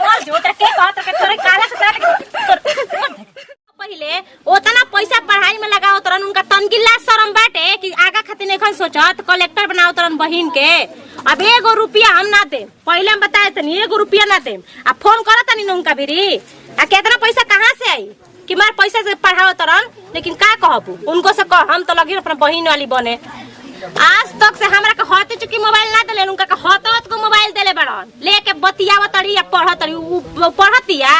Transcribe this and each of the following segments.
मर जो के कहत के तोरे काला से पहिले ओतना पैसा पढ़ाई में लगाओ तरन उनका तनगिल्ला शरम बाटे कि आगा खातिर नहीं सोचत कलेक्टर बनाओ तरन बहिन के। अब 1 रुपया हम ना दे, पहले हम बताए तनी 1 रुपया ना दे। आ फोन करत तनी उनका बेरी आ कितना पैसा कहां से आई कि मार पैसा से पढ़ाओ तरन। लेकिन का कहबू उनको से कह हम तो लगी अपना बहिन वाली बने। आज तक से हमरा के हाथे चुकी मोबाइल ना देले, उनका के हाथ को मोबाइल देले बड़न लेके बतियावत तड़ी या पढ़त तड़ी पढ़तिया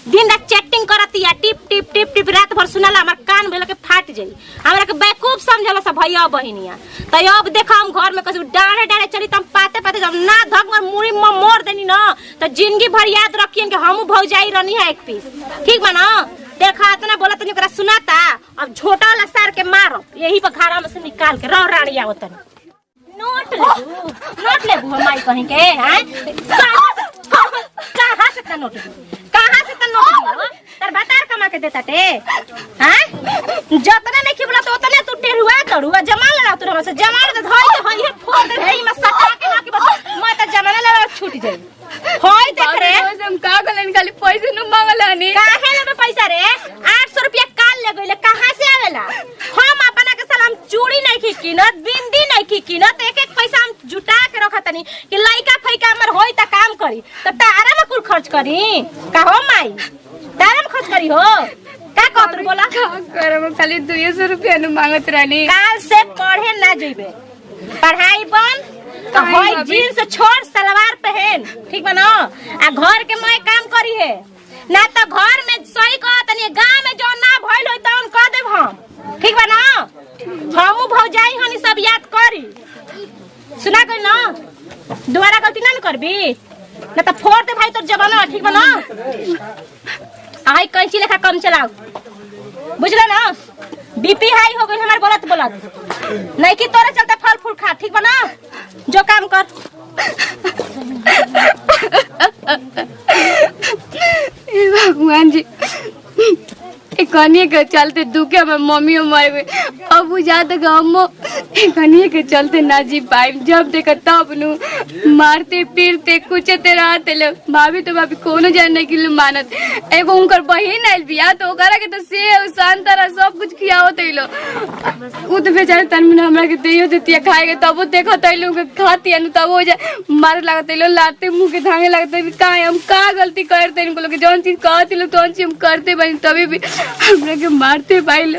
दिन रात चैटिंग करतिया टिप टिप टिप टिप रात भर सुनला हमर कान भेल के फाट जाई। हमरा के बेवकूफ समझला सब भैया बहिनिया। त अब देखा हम घर में कसु डाढ़े डाढ़े चली तम पाते पाते जब ना धक मर मुड़ी में मोड़ देनी ना त जिंदगी भर याद रखियन कि हमहू भौजाई रहनी है एक पीस। ठीक बा ना? देखा इतना बोला तनी ओकरा सुनाता। अब झोटा वाला सार के मारो यही पर घारा में से निकाल के रौ रानी आवत नोट ले हमारी कहीं के हैं कहां से नोट तार बतार कमा के देता टे हैं जतने नहीं खिबला तो उतने तू टेरुआ तड़ुआ जमा लड़ा तू हमसे जमा दे धई के हई फोड़ दे हई में सटा के ना कि मैं त जमाना लड़ा छूट जाई होय देख रे हम का गलन खाली पैसे न मांगलानी काहे लेबे पैसा रे 800 रुपया काल ले गइले कहां से आवेला। हम अपना के सलाम चूड़ी नहीं खिकिनत बिंदी नहीं खिकिनत एक एक पैसा हम जुटा के रखतनी कि लइका फइका हमर होई त काम करी त तारा में कुल खर्च करी का हो माई तारा में खर्च करी हो का कहत बोला का करम खाली 200 रुपया न मांगत रानी। काल से पढ़े ना जइबे पढ़ाई बंद तो होय जींस छोड़ सलवार पहन ठीक बा ना आ घर के मैं काम करी है ना तो घर में सही कहतनी गांव में जो ना भइल होई त उन कह देब हम ठीक बा ना। हमहू भौजाई हनी सब याद करी सुना गई ना दोबारा गलती ना करबी ना तो फोड़ दे भाई तोर जमाना ठीक बा ना। आई कैंची लेखा कम चलाओ बुझला ना बीपी हाई हो गई हमार बोलत नहीं कि तोरे चलते फल फूल खा ठीक बा ना जो काम कर। भगवान जी कनिए के चलते दुखे में मम्मी मर गई अब बुझा तक हम कनिए के चलते ना जी पाई जब देखा तब नु मारते पीरते कुचते रहते ले भाभी तो भाभी कोनो जान नहीं कि मानत एगो उनकर बहिन आइल बिया तो ओकरा के तो सेव संतरा सब कुछ खियाओ तइलो उ तो बेचारे तन में हमरा के देयो देतिया खाएगे तब देखो तइलो के खाती न तब हो जाए मार लागत तइलो लाते मुंह के धागे लगते का हम का गलती करते इनको लोग जोन चीज कहत लो तो चीज हम करते बनी तभी भी हमरा के मारते पाइल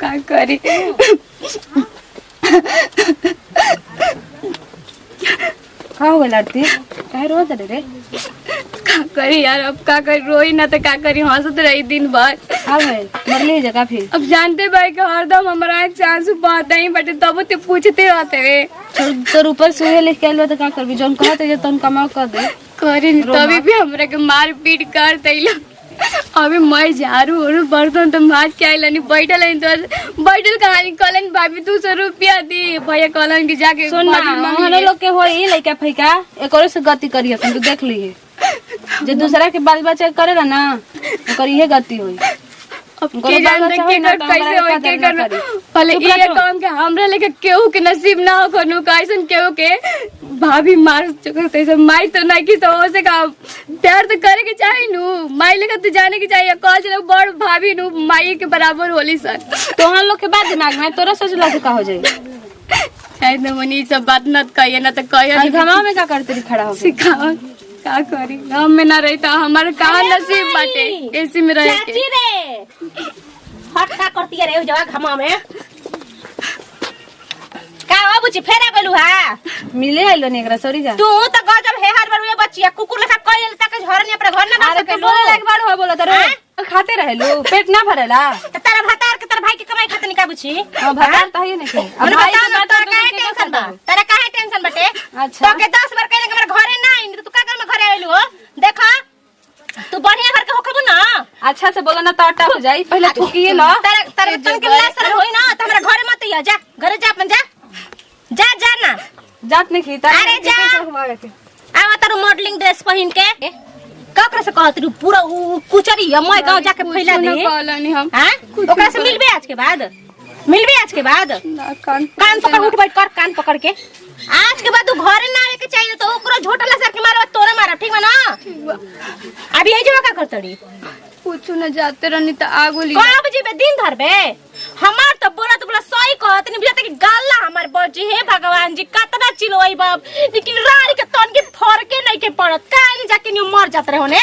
का करी का हो लड़ती काहे रोत रे का करी यार अब का करी रोई ना तो का करी हंसत रही दिन भर। अब मरली जगह फिर अब जानते भाई कि हरदम हमारा आँख से आंसू बहता ही बटे तब ते पूछते रहते वे तोर ऊपर से लिख के आइलो तो का करबी जोन कहत जे तन कमाओ कर दे करी तभी भी हमरा के मार पीट कर तइलो। अबे मैं झाड़ू और बर्तन तो माज के आइलनी बैठल है तो बैठल कहानी कलन भाभी 200 रुपया दी भैया कलन की जाके सुन ना लोग के होई लइका फइका एकरो से गति करिए तू देख लीए जे दूसरा के बाल बच्चा करेला ना ओकर इहे गति होई। अब के जानते के कर कैसे होई के करना भले ये काम के हमरा लेके केहू के नसीब ना हो कोनो कैसन केहू के भाभी मार चुकते सब माई तो ना की तो हो से का प्यार तो करे के चाहे नु माई लेके तो जाने की चाहिए कॉल चलो बड़ भाभी नु माई के बराबर होली सर तो हम लोग के बात दिमाग में तोरा सोचला से का हो जाई शायद न मनी सब बात न कहिए ना तो कहिए घमा में का करते रही खड़ा हो सिखाओ का करी हम में ना रही तो हमारे कहां नसीब बाटे ऐसी में रहे चाची रे हट का करती है रे जगह घमा में का हो बुची फेरा गेलु हा मिले आइलो ने एकरा सॉरी जा तू तो गजब हे हर बार ये बच्ची कुकुर लेखा कइल तक घर ने अपना घर ना बस के बोले लाग बार हो बोला तरो खाते रहेलु पेट ना भरेला त तारा भतार के तार भाई के कमाई खाते निका बुची भतार त है नहीं अब भाई के बात काहे टेंशन बा तारा काहे टेंशन बाटे अच्छा तो के 10 बार कहले के हमर घरे ना आई तू का कर में घरे आइलु हो देखा तू बढ़िया घर के होखबू ना अच्छा से बोलो ना टाटा हो जाई पहले थूकिए लो तारा तारा तन के लासर होई ना त हमरा घरे मत आ जा घरे जा अपन जा जा जा ना जात नहीं खीता अरे जा आवा तारू मॉडलिंग ड्रेस पहन के ककरा से कहत रू पूरा कुचरी मैं गांव जाके फैला दे कहलनी हम हां ओकरा से मिलबे आज के बाद कान पकड़ उठ बैठ कर कान पकड़ के आज के बाद तू घरे ना आवे के चाहिए तो ओकरो झोटा लसर के मारवा ना अभी यही जगह का करतड़ी कुछ न जाते रहनी तो आगो ली कब जीबे दिन धरबे हमार तो बोला सही कहत नहीं बुझाते कि गाला हमार बजी हे भगवान जी कतना चिलोई बाप लेकिन रानी के तन के फरके नहीं के पड़त काहे नहीं जाके न्यू मर जात रहे होने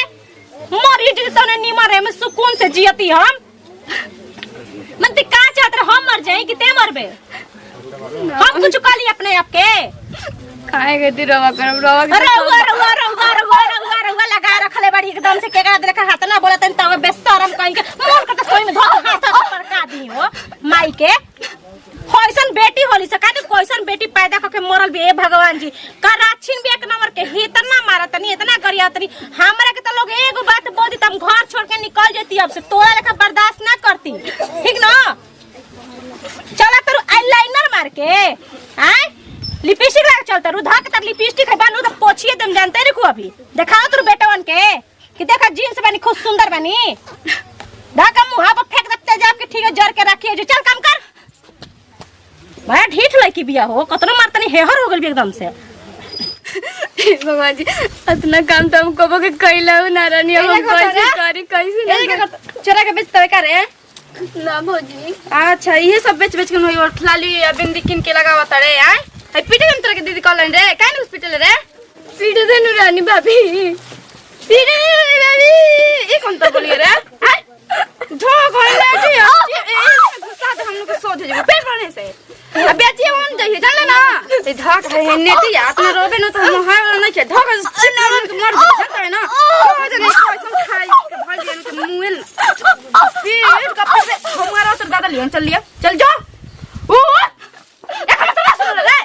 मरी जी तने नी मरे में सुकून से जियती हम मन ते का चाहत रहे हम मर जाए कि ते मरबे हम कुछ काली अपने आप के काहे गति रवा करब रवा लगा रखले बड़ी एकदम से केकरा देखा हाथ ना बोला तन तब बेशरम कहीं के मोर के सोई में धो हाथ पड़का दी हो माई के कैसन बेटी होली सकाने कैसन बेटी पैदा करके मरल भी ए भगवान जी कराछिन भी एक नंबर के इतना मारतनी इतना गरियातनी हमरा के तो लोग एगो बात बोल दी तुम घर छोड़ के निकल जेती अब से तोरा लेखा बर्दाश्त ना करती ठीक ना चला तेरू आईलाइनर मार के हैं लिपस्टिक लगा चलता रू धक तर लिपस्टिक है बानू तो पोछिए तुम जानते रे को अभी दिखाओ तू बेटवन के कि देखा जींस बनी खूब सुंदर बनी धक्का मुंह पर फेंक देते जा के ठीक है जर के रखिए जो चल काम कर भाई ढीठ लड़की बिया हो कतनो मारतनी हेहर हो गेल एकदम से भगवान जी इतना काम तो हम कबो के कइला ना रानी हम कैसे करी कैसे ए चोरा के बेच तवे करे ना भौजी अच्छा ये सब बेच बेच के नई और लाली या बिंदी किन के लगावत रे आय आई पीटे हम तोरा के दीदी कहलन रे काहे न हॉस्पिटल रे पीटे देनु रानी भाभी पीटे भाभी ई कौन तो बोलिए रे आय धो गइला जी गुस्सा तो हम लोग को सोध जेबो पेट भरने से अब बेचिए हम जाइए जान ले ना ए धक है नेती यात ना रोबे न तो हम हाय वाला नहीं के धक चिन्ना मर जाता है ना तो जने पैसा खाई के भाग गए तो मुंह फिर कपड़े से हमारा तो दादा लिया चल लिया चल जाओ ओ एक मत सुन रे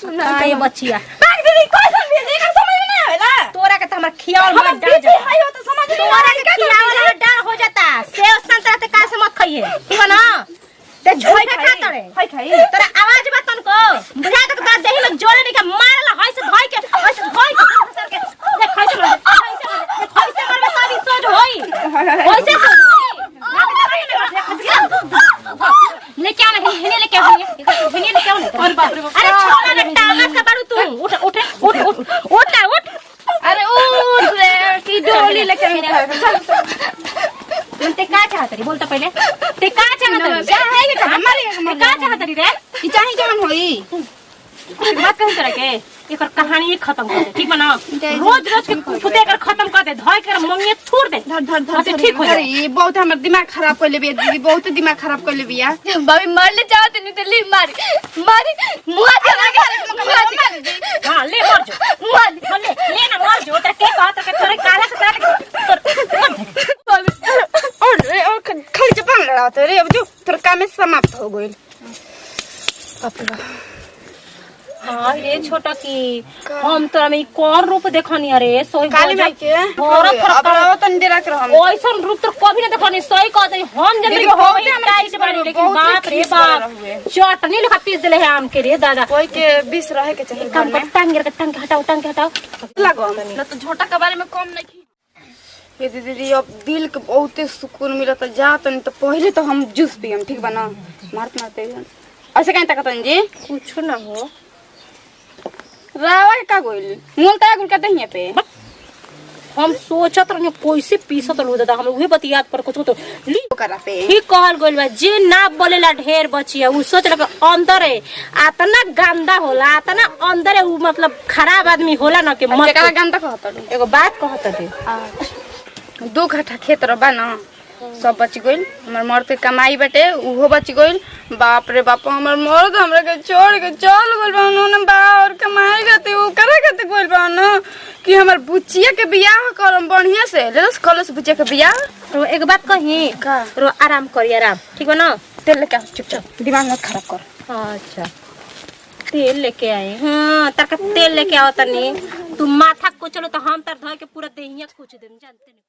सुना ये बच्चिया भाग दीदी कोई समझ नहीं समझ में नहीं आवेला तोरा के तो हमर खियावल मत डाल जा हाय हो तो समझ तोरा के खियावल डाल हो जाता सेव संतरा ते का से मत खाइए ठीक है ना ते झोई के खा तड़े हाय खाई तोरा आवाज बा तनको बुझा तक बात देही में जोड़े नहीं के मारला हाय से धोई के ऐसे धोई के फसर के देख खाई से मरबे तभी सोच होई वैसे सोच लेके आना हिने लेके आनी हिने लेके आना अरे बाप रे अरे छोड़ा ना टांगा का बारू तू उठ उठ उठ उठ उठ ना उठ अरे उठ रे की डोली लेके ते का चाहत रे बोल तो पहले ते का चाहत रे क्या है बेटा हमारे ते का चाहत रे ई चाहे जवन होई बात कह करे के एकर कहानी खत्म कर दे ठीक बना रोज रोज के फुटे कर खत्म कर दे धोई कर मंगे छोड़ दे धर ठीक हो जाए ये बहुत हमर दिमाग खराब कर लेबे दीदी बहुत दिमाग खराब कर लेबे यार भाभी मार ले चाहत नहीं तो ली मार मुआ के हां ले मर जो मार ले ना मर जो तेरे के कहत के तोरे काला से और खाली जबान लड़ात रे अब जो तोर काम समाप्त हो गइल अपना हां रे छोटा की हम तोरा में कौन रूप देखनी अरे सोई काली माई के और अब तन डेरा कर हम ओइसन रूप तो कभी ना देखनी सोई कह दे हम जल्दी होई टाइट बड़ी लेकिन बाप रे बाप चटनी लेखा पीस देले है आम के रे दादा कोई के 20 रहे के चाहिए काम पर टांग हटाओ लगो ना तो झोटा के बारे में कम नहीं ये दीदी अब दिल के बहुत सुकून मिलत जा तनी तो पहले तो हम जूस पियम ठीक बा ना मारते ऐसे कहीं तक जी कुछ ना हो रावा का गोइल मूल ता गुल करते हैं पे हम सोचत रहनी कैसे पीसत लो दादा हम उहे बत याद पर कुछ तो ली करा पे ठीक कहल गइल बा जे ना बोलेला ढेर बचिया उ सोचला के अंदर है आतना गंदा होला आतना अंदर है उ मतलब खराब आदमी होला ना के मत जेकरा गंदा कहत एगो बात कहत दे दो घटा खेत रबा ना सब बच गइल हमर मर्द के कमाई बटे उहो बच गइल बाप रे बाप हमर मर्द हमरा के छोड़ के चल गइल बा उन्होंने बा और कमाई गते वो करे गते गइल बा ना कि हमर बुचिया के बियाह करम बढ़िया से लेस कॉलेज बुचिया के बियाह रो एक बात कही का रो आराम करी आराम ठीक बा ना तेल लेके चुपचाप दिमाग मत खराब कर अच्छा तेल लेके आए हां तार का तेल लेके आओ तनी तू माथा को चलो तो हम तार धोए के पूरा देहिया कुछ देम जानते नहीं